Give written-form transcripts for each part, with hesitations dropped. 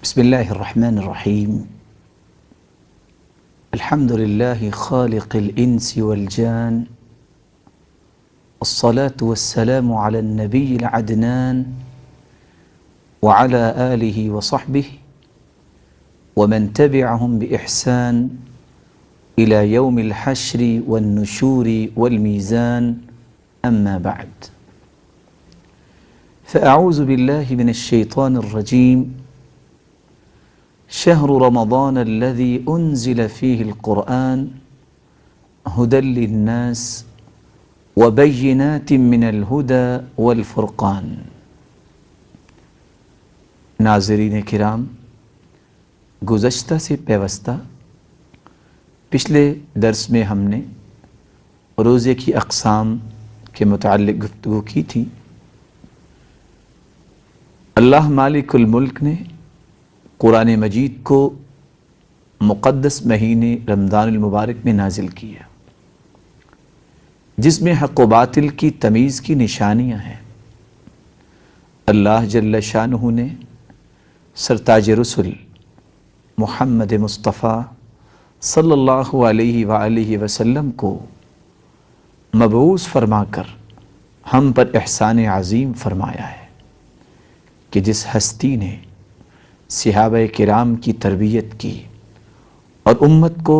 بسم الله الرحمن الرحيم. الحمد لله خالق الإنس والجان، الصلاة والسلام على النبي العدنان وعلى آله وصحبه ومن تبعهم بإحسان إلى يوم الحشر والنشور والميزان، أما بعد، فأعوذ بالله من الشيطان الرجيم. شهر رمضان الذي أنزل فيه القرآن هدى للناس وبينات من الهدى والفرقان۔ ناظرین کرام، گزشتہ سے پیوستہ پچھلے درس میں ہم نے روزے کی اقسام کے متعلق گفتگو کی تھی۔ اللہ مالک الملک نے قرآن مجید کو مقدس مہینے رمضان المبارک میں نازل کیا، جس میں حق و باطل کی تمیز کی نشانیاں ہیں۔ اللہ جل شانہ نے سرتاج رسل محمد مصطفیٰ صلی اللہ علیہ وآلہ وسلم کو مبعوث فرما کر ہم پر احسان عظیم فرمایا ہے کہ جس ہستی نے صحابہ کرام کی تربیت کی اور امت کو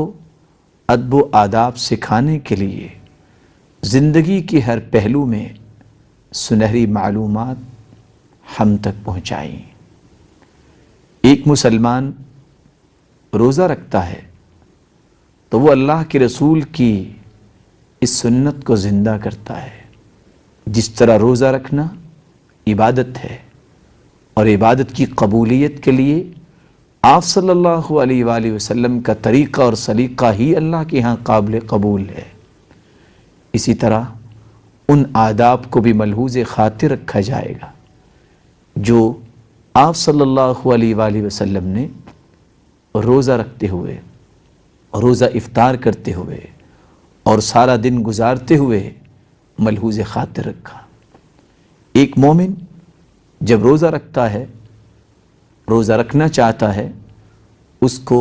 ادب و آداب سکھانے کے لیے زندگی کے ہر پہلو میں سنہری معلومات ہم تک پہنچائیں۔ ایک مسلمان روزہ رکھتا ہے تو وہ اللہ کے رسول کی اس سنت کو زندہ کرتا ہے۔ جس طرح روزہ رکھنا عبادت ہے اور عبادت کی قبولیت کے لیے آپ صلی اللہ علیہ وآلہ وسلم کا طریقہ اور سلیقہ ہی اللہ کے ہاں قابل قبول ہے، اسی طرح ان آداب کو بھی ملحوظ خاطر رکھا جائے گا جو آپ صلی اللہ علیہ وآلہ وسلم نے روزہ رکھتے ہوئے، روزہ افطار کرتے ہوئے اور سارا دن گزارتے ہوئے ملحوظ خاطر رکھا۔ ایک مومن جب روزہ رکھتا ہے، روزہ رکھنا چاہتا ہے، اس کو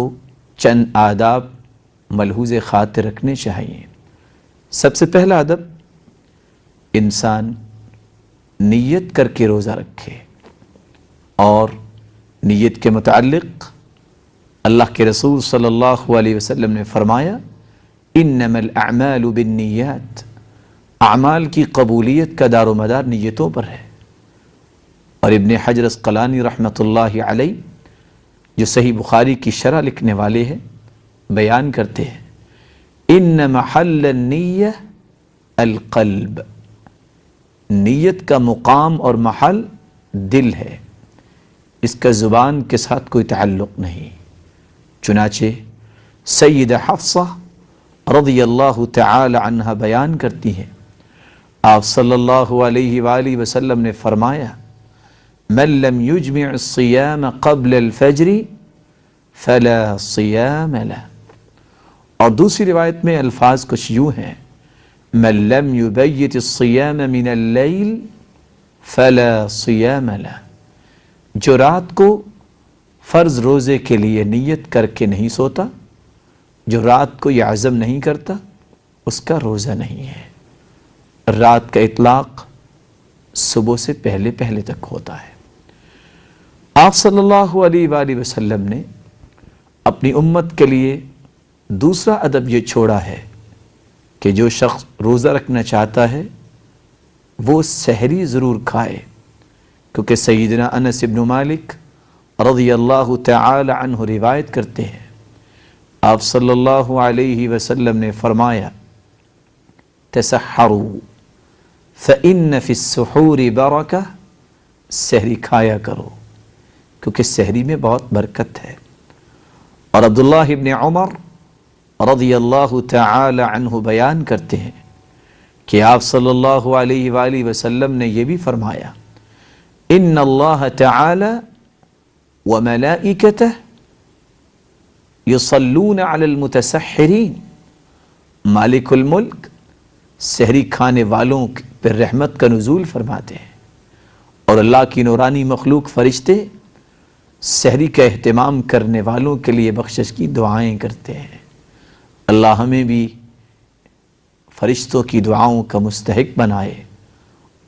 چند آداب ملحوظ خاطر رکھنے چاہیے۔ سب سے پہلا ادب، انسان نیت کر کے روزہ رکھے، اور نیت کے متعلق اللہ کے رسول صلی اللہ علیہ وسلم نے فرمایا انما الاعمال بالنیات، اعمال کی قبولیت کا دار و مدار نیتوں پر ہے۔ اور ابن حجر عسقلانی رحمۃ اللہ علیہ جو صحیح بخاری کی شرح لکھنے والے ہیں، بیان کرتے ہیں ان محل النیہ القلب، نیت کا مقام اور محل دل ہے، اس کا زبان کے ساتھ کوئی تعلق نہیں۔ چنانچہ سیدہ حفصہ رضی اللہ تعالی عنہ بیان کرتی ہیں، آپ صلی اللہ علیہ وآلہ وسلم نے فرمایا من لم يجمع الصيام قبل الفجر فلا صيام له، اور دوسری روایت میں الفاظ کچھ یوں ہیں من لم يبيت الصيام من الليل فلا صيام له، جو رات کو فرض روزے کے لیے نیت کر کے نہیں سوتا، جو رات کو یہ عزم نہیں کرتا، اس کا روزہ نہیں ہے۔ رات کا اطلاق صبح سے پہلے پہلے تک ہوتا ہے۔ آپ صلی اللہ علیہ وآلہ وسلم نے اپنی امت کے لیے دوسرا ادب یہ چھوڑا ہے کہ جو شخص روزہ رکھنا چاہتا ہے وہ سحری ضرور کھائے، کیونکہ سیدنا انس بن مالک رضی اللہ تعالی عنہ روایت کرتے ہیں، آپ صلی اللہ علیہ وسلم نے فرمایا تسحروا فإن فی السحور برکہ، سحری کھایا کرو کیونکہ سحری میں بہت برکت ہے۔ اور عبداللہ ابن عمر رضی اللہ تعالی عنہ بیان کرتے ہیں کہ آپ صلی اللہ علیہ وآلہ وسلم نے یہ بھی فرمایا ان اللہ تعالی وملائکتہ یصلون علی المتسحرین، مالک الملک سحری کھانے والوں پر رحمت کا نزول فرماتے ہیں، اور اللہ کی نورانی مخلوق فرشتے سحری کا اہتمام کرنے والوں کے لیے بخشش کی دعائیں کرتے ہیں۔ اللہ ہمیں بھی فرشتوں کی دعاؤں کا مستحق بنائے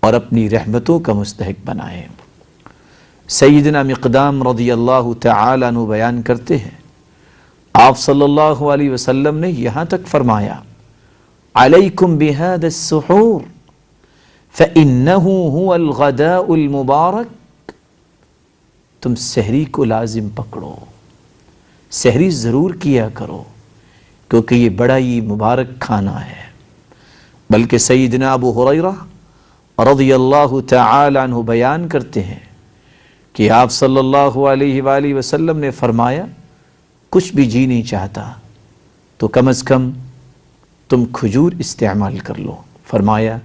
اور اپنی رحمتوں کا مستحق بنائے۔ سیدنا مقدام رضی اللہ تعالی عنہ بیان کرتے ہیں، آپ صلی اللہ علیہ وسلم نے یہاں تک فرمایا، علیکم بہذا السحور فإنہ هو الغداء المبارک، تم سحری کو لازم پکڑو، سحری ضرور کیا کرو، کیونکہ یہ بڑا ہی مبارک کھانا ہے۔ بلکہ سیدنا ابو ہریرہ رضی اللہ تعالی عنہ بیان کرتے ہیں کہ آپ صلی اللہ علیہ وآلہ وسلم نے فرمایا، کچھ بھی جی نہیں چاہتا تو کم از کم تم کھجور استعمال کر لو۔ فرمایا،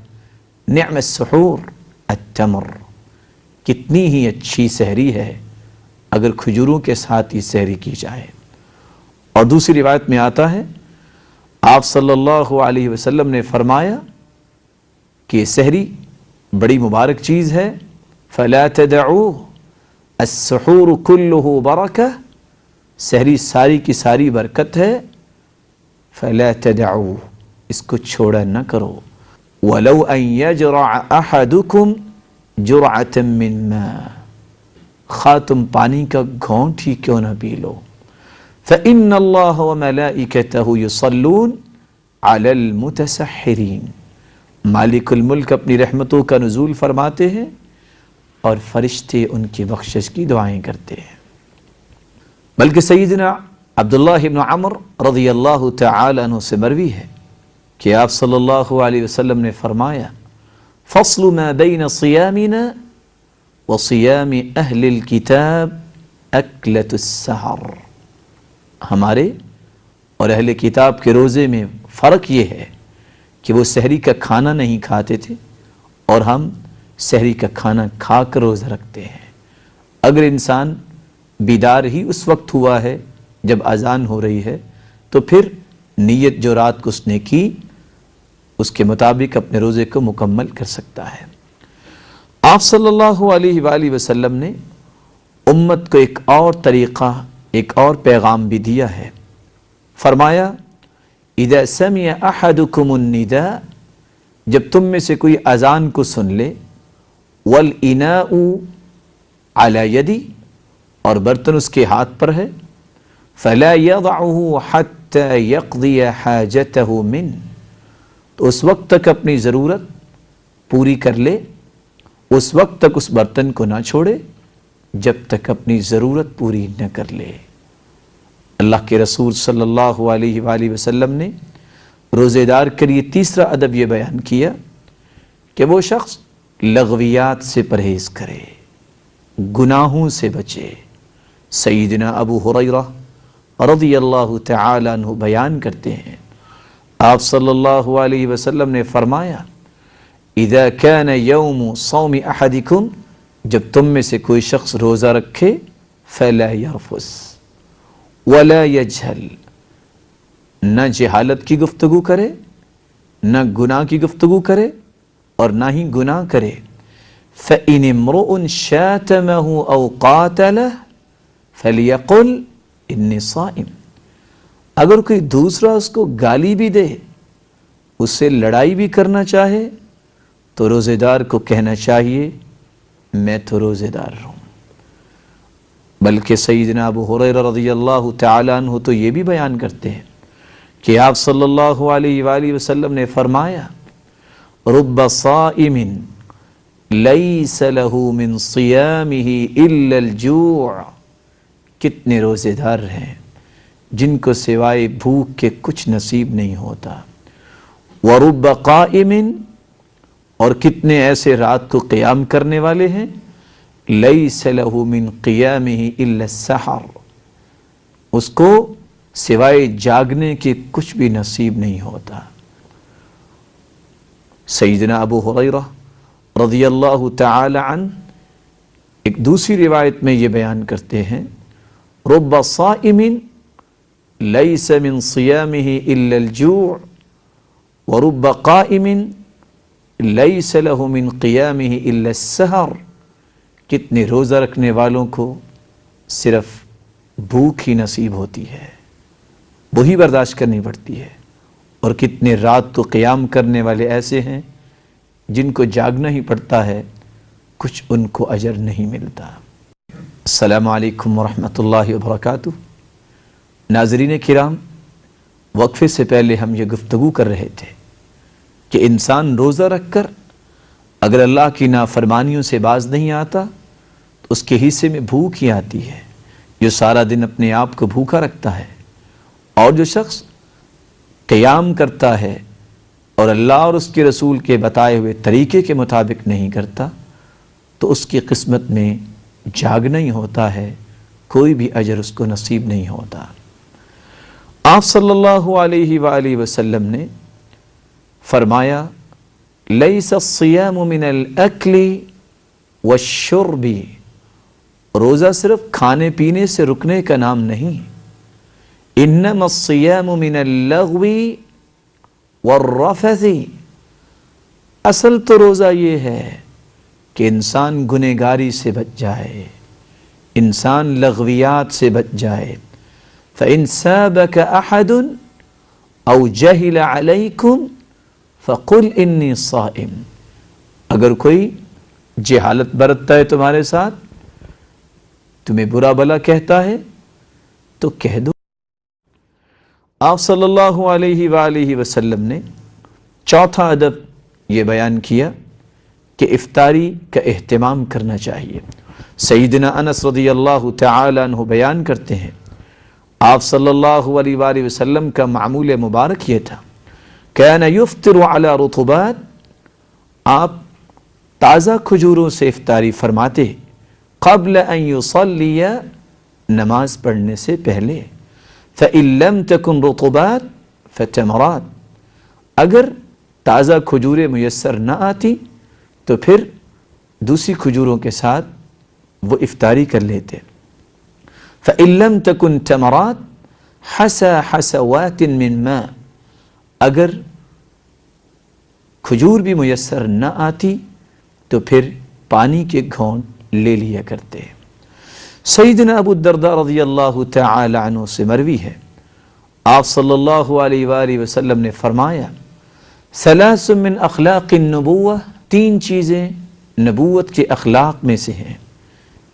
نعم السحور التمر، کتنی ہی اچھی سحری ہے اگر کھجوروں کے ساتھ یہ سحری کی جائے۔ اور دوسری روایت میں آتا ہے، آپ صلی اللہ علیہ وسلم نے فرمایا کہ سحری بڑی مبارک چیز ہے، فلا تدعوه السحور كله برکہ، سحری ساری کی ساری برکت ہے، فلا تدعوه، اس کو چھوڑا نہ کرو، ولو ان يجرع احدكم جرعة من ماء، خواہ تم پانی کا گھونٹ ہی کیوں نہ پی لو، فإن اللہ وملائکتہ یصلون علی المتسحرین، مالک الملک اپنی رحمتوں کا نزول فرماتے ہیں اور فرشتے ان کی بخشش کی دعائیں کرتے ہیں۔ بلکہ سیدنا عبداللہ بن عمر رضی اللہ تعالی عنہ سے مروی ہے کہ آپ صلی اللہ علیہ وسلم نے فرمایا، فصل ما بین صیامنا وصیام اہل الکتاب اکلۃ السحر، ہمارے اور اہل کتاب کے روزے میں فرق یہ ہے کہ وہ سحری کا کھانا نہیں کھاتے تھے اور ہم سحری کا کھانا کھا کر روزہ رکھتے ہیں۔ اگر انسان بیدار ہی اس وقت ہوا ہے جب اذان ہو رہی ہے تو پھر نیت جو رات کو اس نے کی اس کے مطابق اپنے روزے کو مکمل کر سکتا ہے۔ آپ صلی اللہ علیہ وآلہ وسلم نے امت کو ایک اور طریقہ، ایک اور پیغام بھی دیا ہے۔ فرمایا، اذا سمع احدکم النداء، جب تم میں سے کوئی اذان کو سن لے، والاناء علی یدی، اور برتن اس کے ہاتھ پر ہے، فلا یضعه حتی یقضی حاجته منہ، تو اس وقت تک اپنی ضرورت پوری کر لے، اس وقت تک اس برتن کو نہ چھوڑے جب تک اپنی ضرورت پوری نہ کر لے۔ اللہ کے رسول صلی اللہ علیہ وآلہ وسلم نے روزے دار کے لیے تیسرا ادب یہ بیان کیا کہ وہ شخص لغویات سے پرہیز کرے، گناہوں سے بچے۔ سیدنا ابو ہریرہ رضی اللہ تعالی عنہ بیان کرتے ہیں، آپ صلی اللہ علیہ وسلم نے فرمایا، اذا كان یوم صوم احدکم، جب تم میں سے کوئی شخص روزہ رکھے، فلا یرفث ولا یجہل، نہ جہالت کی گفتگو کرے، نہ گناہ کی گفتگو کرے اور نہ ہی گناہ کرے۔ فإن امرؤ شاتمه او قاتله فلیقل انی صائم، اگر کوئی دوسرا اس کو گالی بھی دے، اس سے لڑائی بھی کرنا چاہے، تو روزے دار کو کہنا چاہیے میں تو روزے دار ہوں۔ بلکہ سیدنا ابو ہریرہ رضی اللہ تعالی عنہ تو یہ بھی بیان کرتے ہیں کہ آپ صلی اللہ علیہ وآلہ وسلم نے فرمایا، رب صائم لیس له من صیامہ الا الجوع، کتنے روزے دار ہیں جن کو سوائے بھوک کے کچھ نصیب نہیں ہوتا۔ ورب قائم، اور کتنے ایسے رات کو قیام کرنے والے ہیں، لیس له من قیامہ الا السحر، اس کو سوائے جاگنے کے کچھ بھی نصیب نہیں ہوتا۔ سیدنا ابو ہریرہ رضی اللہ تعالی عنہ ایک دوسری روایت میں یہ بیان کرتے ہیں، رب صائم لیس من صیامہ الا الجوع ورب قائم لیس له من قیامہ الا السحر، کتنے روزہ رکھنے والوں کو صرف بھوک ہی نصیب ہوتی ہے، وہی برداشت کرنی پڑتی ہے، اور کتنے رات کو قیام کرنے والے ایسے ہیں جن کو جاگنا ہی پڑتا ہے، کچھ ان کو اجر نہیں ملتا۔ السلام علیکم ورحمۃ اللہ وبرکاتہ۔ ناظرین کرام، وقفے سے پہلے ہم یہ گفتگو کر رہے تھے کہ انسان روزہ رکھ کر اگر اللہ کی نافرمانیوں سے باز نہیں آتا تو اس کے حصے میں بھوک ہی آتی ہے، جو سارا دن اپنے آپ کو بھوکا رکھتا ہے۔ اور جو شخص قیام کرتا ہے اور اللہ اور اس کے رسول کے بتائے ہوئے طریقے کے مطابق نہیں کرتا تو اس کی قسمت میں جاگنا ہی ہوتا ہے، کوئی بھی اجر اس کو نصیب نہیں ہوتا۔ آپ صلی اللہ علیہ وآلہ وسلم نے فرمایا، لیس الصیام من الاکل والشرب، روزہ صرف کھانے پینے سے رکنے کا نام نہیں، انما الصیام من اللغو والرفث، اصل تو روزہ یہ ہے کہ انسان گنہگاری سے بچ جائے، انسان لغویات سے بچ جائے۔ فَإِن سَابَكَ أَحَدٌ أَوْ جَهِلَ عَلَيْكُمْ فَقُلْ إِنِّي صَائِمٌ، اگر کوئی جہالت برتتا ہے تمہارے ساتھ، تمہیں برا بلا کہتا ہے تو کہہ دو۔ آپ صلی اللہ علیہ وآلہ وسلم نے چوتھا ادب یہ بیان کیا کہ افطاری کا اہتمام کرنا چاہیے۔ سیدنا انس رضی اللہ تعالی عنہ بیان کرتے ہیں، آپ صلی اللہ علیہ وآلہ وسلم کا معمول مبارک یہ تھا، کان یفطر علی رطبات، آپ تازہ کھجوروں سے افطاری فرماتے قبل ان یصلی، نماز پڑھنے سے پہلے۔ فإن لم تکن رطبات فتمرات، اگر تازہ کھجوریں میسر نہ آتی تو پھر دوسری کھجوروں کے ساتھ وہ افطاری کر لیتے۔ فإن لم تکن تمرات حسى حسوات من ماء، اگر کھجور بھی میسر نہ آتی تو پھر پانی کے گھونٹ لے لیا کرتے۔ سیدنا ابو الدرداء رضی اللہ تعالی عنہ سے مروی ہے، آپ صلی اللہ علیہ وآلہ وسلم نے فرمایا، ثلاث من اخلاق النبوہ، تین چیزیں نبوت کے اخلاق میں سے ہیں،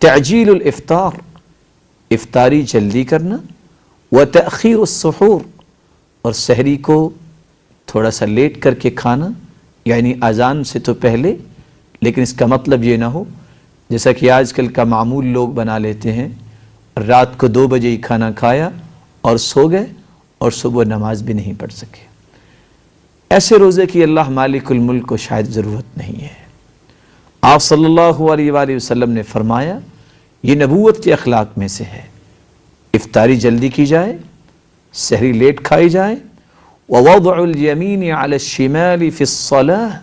تعجیل الافطار، افطاری جلدی کرنا، وتأخیر السحور، اور سحری کو تھوڑا سا لیٹ کر کے کھانا، یعنی اذان سے تو پہلے، لیکن اس کا مطلب یہ نہ ہو جیسا کہ آج کل کا معمول لوگ بنا لیتے ہیں، رات کو 2 بجے ہی کھانا کھایا اور سو گئے اور صبح نماز بھی نہیں پڑھ سکے۔ ایسے روزے کی اللہ مالک الملک کو شاید ضرورت نہیں ہے۔ آپ صلی اللہ علیہ وآلہ وسلم نے فرمایا، یہ نبوت کے اخلاق میں سے ہے، افطاری جلدی کی جائے، سحری لیٹ کھائی جائے، ووضع الیمین علی الشمال فی الصلاۃ،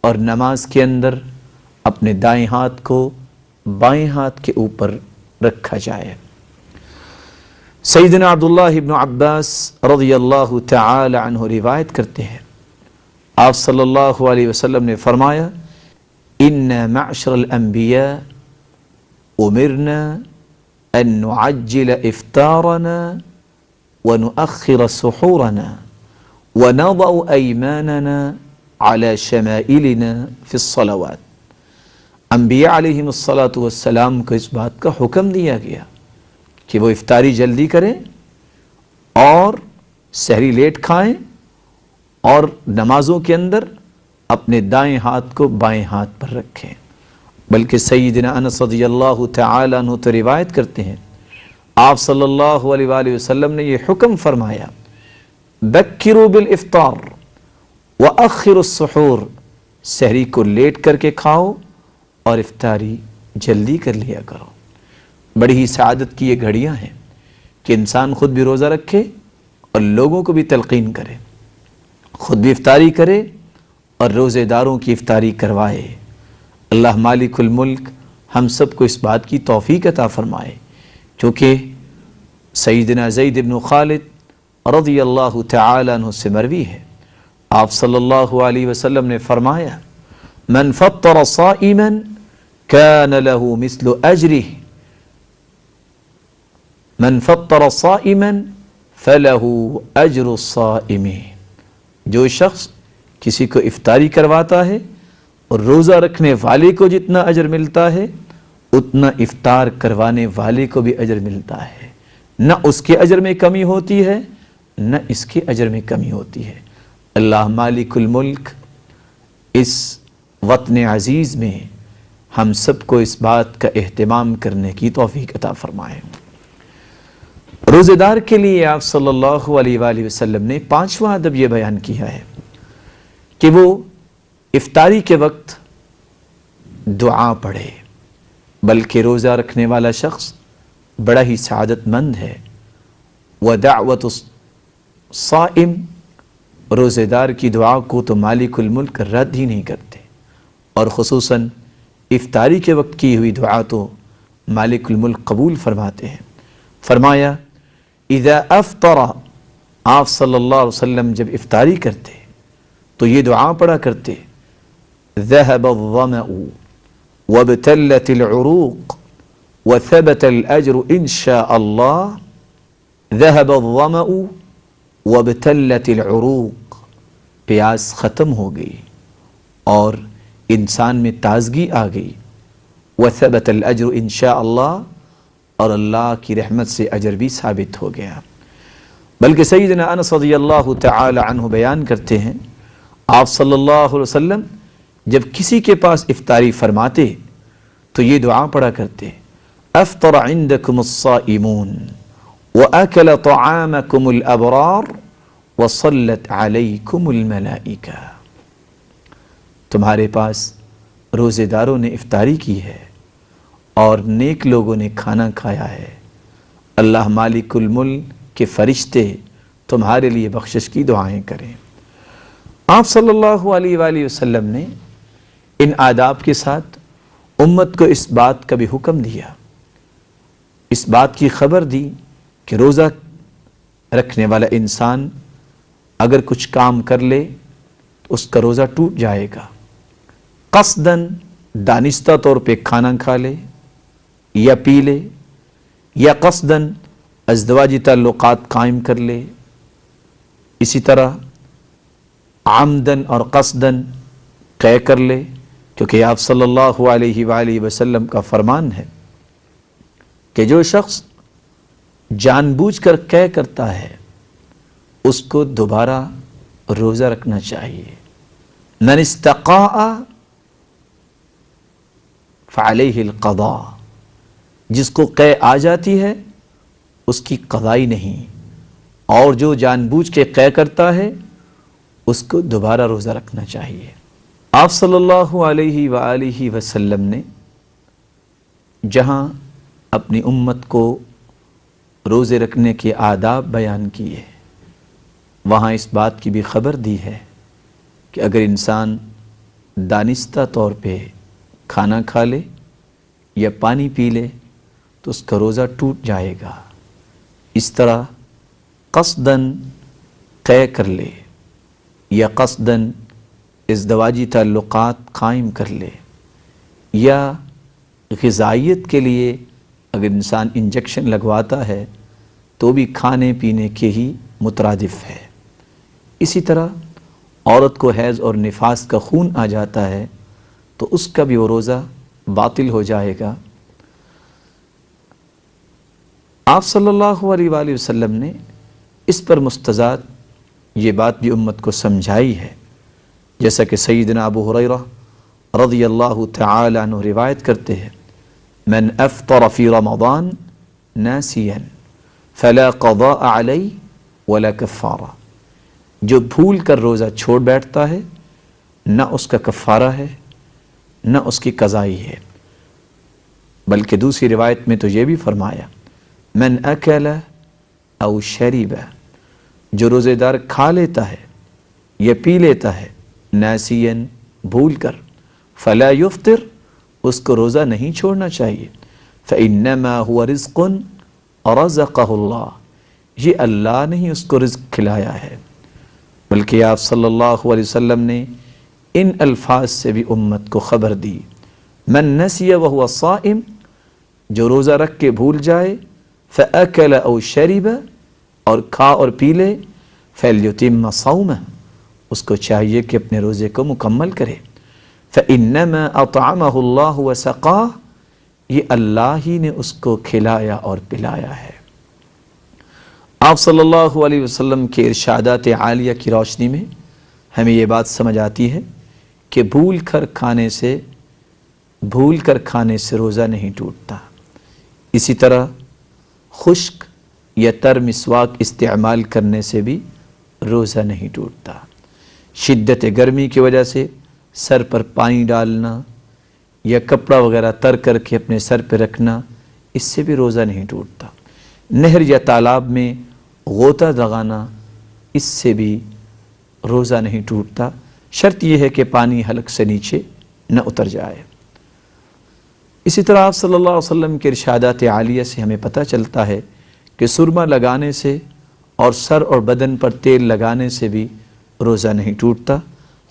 اور نماز کے اندر اپنے دائیں ہاتھ کو بائیں ہاتھ کے اوپر رکھا جائے۔ سیدنا عبداللہ ابن عباس رضی اللہ تعالی عنہ روایت کرتے ہیں، آپ صلی اللہ علیہ وسلم نے فرمایا، ان معشر الانبیاء امرنا ان نعجل افطارنا ونؤخر سحورنا ونضع ایماننا على شمائلنا في الصلوات، انبیاء علیہم الصلاۃ کو اس بات کا حکم دیا گیا کہ وہ افطاری جلدی کریں اور سحری لیٹ کھائیں اور نمازوں کے اندر اپنے دائیں ہاتھ کو بائیں ہاتھ پر رکھیں۔ بلکہ سیدنا انس رضی اللہ تعالی عنہ تو روایت کرتے ہیں، آپ صلی اللہ علیہ وآلہ وسلم نے یہ حکم فرمایا، بکروا بالافطار وأخروا السحور، سحری کو لیٹ کر کے کھاؤ اور افطاری جلدی کر لیا کرو۔ بڑی ہی سعادت کی یہ گھڑیاں ہیں کہ انسان خود بھی روزہ رکھے اور لوگوں کو بھی تلقین کرے، خود بھی افطاری کرے اور روزے داروں کی افطاری کروائے۔ اللہ مالک الملک ہم سب کو اس بات کی توفیق عطا فرمائے، کیونکہ سیدنا زید بن خالد رضی اللہ تعالی عنہ سے مروی ہے، آپ صلی اللہ علیہ وسلم نے فرمایا، من فطر صائما كان له مثل اجره، من فطر صائما فلہ اجر الصائم، جو شخص کسی کو افطاری کرواتا ہے اور روزہ رکھنے والے کو جتنا اجر ملتا ہے اتنا افطار کروانے والے کو بھی اجر ملتا ہے، نہ اس کے اجر میں کمی ہوتی ہے نہ اس کے اجر میں کمی ہوتی ہے۔ اللہ مالک الملک اس وطن عزیز میں ہم سب کو اس بات کا اہتمام کرنے کی توفیق عطا فرمائے۔ روزے دار کے لیے آپ صلی اللہ علیہ وآلہ وسلم نے پانچواں ادب یہ بیان کیا ہے کہ وہ افطاری کے وقت دعا پڑھے، بلکہ روزہ رکھنے والا شخص بڑا ہی سعادت مند ہے۔ وَدَعْوَةُ الصَّائِمِ، روزے دار کی دعا کو تو مالک الملک رد ہی نہیں کرتے، اور خصوصاً افطاری کے وقت کی ہوئی دعا تو مالک الملک قبول فرماتے ہیں۔ فرمایا اذا افطر، آپ صلی اللہ علیہ وسلم جب افطاری کرتے تو یہ دعا پڑھا کرتے، ذهب الظمأ وابتلت العروق وثبت الأجر إن شاء الله۔ ذهب الظمأ وابتلت العروق، پیاس ختم ہو گئی اور انسان میں تازگی آ گئی، وثبت الأجر إن شاء الله، اور اللہ کی رحمت سے اجر بھی ثابت ہو گیا۔ بلکہ سیدنا انس رضی اللہ تعالی عنہ بیان کرتے ہیں آپ صلی اللہ علیہ وسلم جب کسی کے پاس افطاری فرماتے تو یہ دعا پڑھا کرتے، افطر عندکم الصائمون واکل طعامکم الابرار وصلت علیکم الملائکہ، تمہارے پاس روزے داروں نے افطاری کی ہے اور نیک لوگوں نے کھانا کھایا ہے، اللہ مالک الملک کے فرشتے تمہارے لیے بخشش کی دعائیں کریں۔ آپ صلی اللہ علیہ وآلہ وسلم نے ان آداب کے ساتھ امت کو اس بات کا بھی حکم دیا، اس بات کی خبر دی کہ روزہ رکھنے والا انسان اگر کچھ کام کر لے تو اس کا روزہ ٹوٹ جائے گا، قصداً دانستہ طور پہ کھانا کھا لے یا پی لے، یا قصداً ازدواجی تعلقات قائم کر لے، اسی طرح عمدن اور قصدن قے کر لے، کیونکہ آپ صلی اللہ علیہ وآلہ وسلم کا فرمان ہے کہ جو شخص جان بوجھ کر قے کرتا ہے اس کو دوبارہ روزہ رکھنا چاہیے۔ من استقاء فعلیہ القضاء، جس کو قے آ جاتی ہے اس کی قضائی نہیں، اور جو جان بوجھ کے قے کرتا ہے اس کو دوبارہ روزہ رکھنا چاہیے۔ آپ صلی اللہ علیہ وآلہ وسلم نے جہاں اپنی امت کو روزے رکھنے کے آداب بیان کیے وہاں اس بات کی بھی خبر دی ہے کہ اگر انسان دانستہ طور پہ کھانا کھا لے یا پانی پی لے تو اس کا روزہ ٹوٹ جائے گا۔ اس طرح قصداً قے کر لے یا قصداً ازدواجی تعلقات قائم کر لے، یا غذائیت کے لیے اگر انسان انجیکشن لگواتا ہے تو بھی کھانے پینے کے ہی مترادف ہے۔ اسی طرح عورت کو حیض اور نفاس کا خون آ جاتا ہے تو اس کا بھی وہ روزہ باطل ہو جائے گا۔ آپ صلی اللہ علیہ وآلہ وسلم نے اس پر مستزاد یہ بات بھی امت کو سمجھائی ہے، جیسا کہ سیدنا ابو ہریرہ رضی اللہ تعالی عنہ روایت کرتے ہیں، من افطر فی رمضان ناسیا فلا قضاء علیہ ولا کفارہ، جو بھول کر روزہ چھوڑ بیٹھتا ہے نہ اس کا کفارہ ہے نہ اس کی قضائی ہے۔ بلکہ دوسری روایت میں تو یہ بھی فرمایا، من اکل او شرب، جو روزے دار کھا لیتا ہے یا پی لیتا ہے ناسیا بھول کر، فلا یفطر، اس کو روزہ نہیں چھوڑنا چاہیے، فانما هو رزق رزقہ اللہ، یہ اللہ نے ہی اس کو رزق کھلایا ہے۔ بلکہ آپ صلی اللہ علیہ وسلم نے ان الفاظ سے بھی امت کو خبر دی، من نسی وهو صائم، جو روزہ رکھ کے بھول جائے، فأكل أو شرب، اور کھا اور پی لے، فَلْيُتِمَّ صَوْمَهُ، اس کو چاہیے کہ اپنے روزے کو مکمل کرے، فَإِنَّمَا أَطْعَمَهُ اللَّهُ وَسَقَاهُ، یہ اللہ ہی نے اس کو کھلایا اور پلایا ہے۔ آپ صلی اللہ علیہ وسلم کے ارشادات عالیہ کی روشنی میں ہمیں یہ بات سمجھ آتی ہے کہ بھول کر کھانے سے روزہ نہیں ٹوٹتا۔ اسی طرح خشک یا تر مسواک استعمال کرنے سے بھی روزہ نہیں ٹوٹتا۔ شدت گرمی کی وجہ سے سر پر پانی ڈالنا یا کپڑا وغیرہ تر کر کے اپنے سر پہ رکھنا، اس سے بھی روزہ نہیں ٹوٹتا۔ نہر یا تالاب میں غوطہ لگانا، اس سے بھی روزہ نہیں ٹوٹتا، شرط یہ ہے کہ پانی حلق سے نیچے نہ اتر جائے۔ اسی طرح آپ صلی اللہ علیہ وسلم کے ارشادات عالیہ سے ہمیں پتہ چلتا ہے کہ سرما لگانے سے اور سر اور بدن پر تیل لگانے سے بھی روزہ نہیں ٹوٹتا،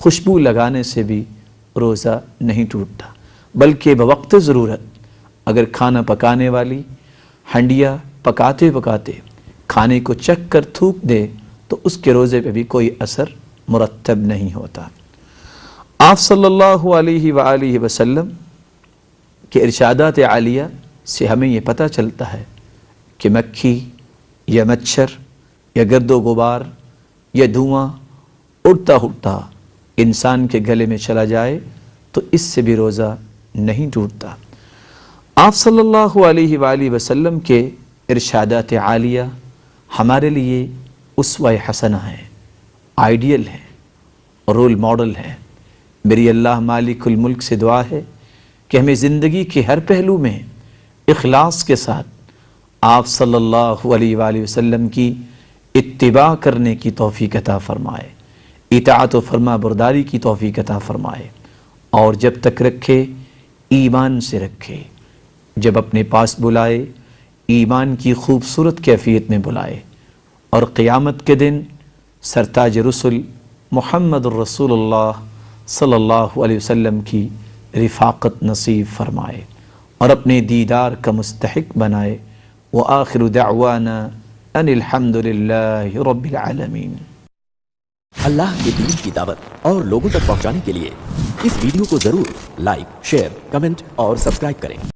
خوشبو لگانے سے بھی روزہ نہیں ٹوٹتا، بلکہ بوقت ضرورت اگر کھانا پکانے والی ہنڈیا پکاتے پکاتے کھانے کو چکھ کر تھوک دے تو اس کے روزے پہ بھی کوئی اثر مرتب نہیں ہوتا۔ آپ صلی اللہ علیہ وآلہ وسلم کے ارشادات عالیہ سے ہمیں یہ پتہ چلتا ہے کہ مکھی یا مچھر یا گرد و غبار یا دھواں اڑتا اڑتا انسان کے گلے میں چلا جائے تو اس سے بھی روزہ نہیں ٹوٹتا۔ آپ صلی اللہ علیہ وآلہ وسلم کے ارشادات عالیہ ہمارے لیے اسوہ حسنہ ہیں، آئیڈیل ہیں، رول ماڈل ہیں۔ میری اللہ مالک الملک سے دعا ہے کہ ہمیں زندگی کے ہر پہلو میں اخلاص کے ساتھ آپ صلی اللہ علیہ وآلہ وسلم کی اتباع کرنے کی توفیق عطا فرمائے، اطاعت و فرما برداری کی توفیق عطا فرمائے، اور جب تک رکھے ایمان سے رکھے، جب اپنے پاس بلائے ایمان کی خوبصورت کیفیت میں بلائے، اور قیامت کے دن سرتاج رسل محمد الرسول اللہ صلی اللہ علیہ وسلم کی رفاقت نصیب فرمائے اور اپنے دیدار کا مستحق بنائے۔ وآخر دعوانا ان الحمد للہ رب العالمین۔ اللہ کے دین کی دعوت اور لوگوں تک پہنچانے کے لیے اس ویڈیو کو ضرور لائک، شیئر، کمنٹ اور سبسکرائب کریں۔